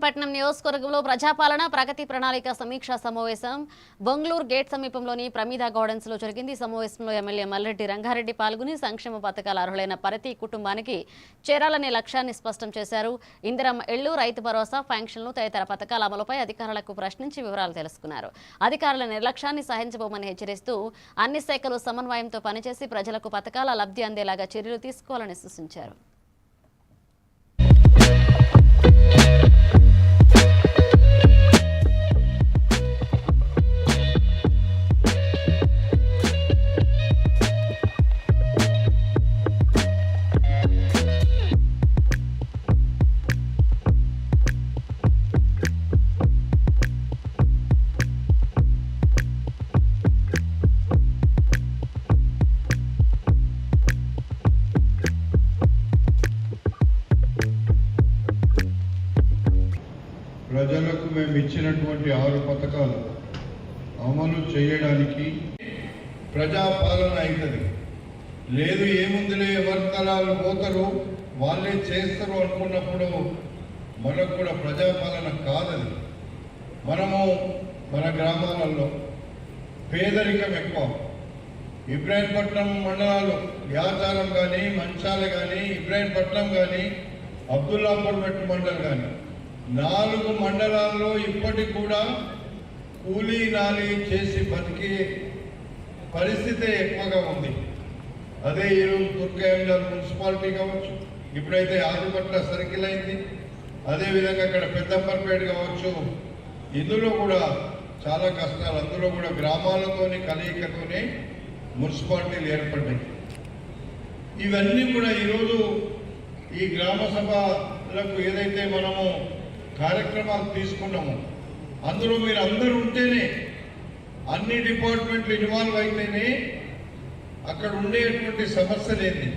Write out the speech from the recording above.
పట్నం నియోజకవర్గంలో ప్రజాపాలన ప్రగతి ప్రణాళిక సమీక్షా సమావేశం బెంగళూరు గేట్ సమీపంలోని ప్రమీదా గార్డెన్స్ లో జరిగింది. సమావేశంలో ఎమ్మెల్యే మల్రెడ్డి రంగారెడ్డి పాల్గొని సంక్షేమ పథకాల అర్హులైన ప్రతి కుటుంబానికి చేరాలనే లక్ష్యాన్ని స్పష్టం చేశారు. ఇందిరమ్మ ఇళ్లు, రైతు భరోసా, పెన్షన్లు తదితర పథకాల అమలుపై అధికారులకు ప్రశ్నించి వివరాలు తెలుసుకున్నారు. అధికారుల నిర్లక్ష్యాన్ని సహించబోమని హెచ్చరిస్తూ అన్ని శాఖలు సమన్వయంతో పనిచేసి ప్రజలకు పథకాల లబ్ధి అందేలాగా చర్యలు తీసుకోవాలని సూచించారు. ప్రజలకు మేము ఇచ్చినటువంటి 6 పథకాలు అమలు చేయడానికి ప్రజాపాలన అవుతుంది. లేదు ఏముందిలే ఎవరి తలాలు పోతారు వాళ్ళే చేస్తారు అనుకున్నప్పుడు మనకు కూడా ప్రజాపాలన కాదది. మనము మన గ్రామాలలో పేదరికం ఎక్కువ. ఇబ్రాహీంపట్నం మండలాలు యాచారం కానీ, మంచాల కానీ, ఇబ్రాహీంపట్నం కానీ, అబ్దుల్లాపూర్ మెట్టు మండలం కానీ 4 మండలాల్లో ఇప్పటికి కూడా కూలీ నాలి చేసి బతికే పరిస్థితి ఎక్కువగా ఉంది. అదే ఈరోజు దుర్గాయంజల్ మున్సిపాలిటీ కావచ్చు, ఇప్పుడైతే ఆదిపట్ల సర్కిల్ అయింది, అదేవిధంగా ఇక్కడ పెద్దంబర్పేట కావచ్చు, ఇందులో కూడా చాలా కష్టాలు. అందులో కూడా గ్రామాలతోని కలయికతోనే మున్సిపాలిటీలు ఏర్పడ్డాయి. ఇవన్నీ కూడా ఈరోజు ఈ గ్రామ సభలకు ఏదైతే మనము కార్యక్రమాలు తీసుకున్నాము అందులో మీరు అందరూ ఉంటేనే, అన్ని డిపార్ట్మెంట్లు ఇన్వాల్వ్ అయితేనే అక్కడ ఉండేటువంటి సమస్యలు ఏంటి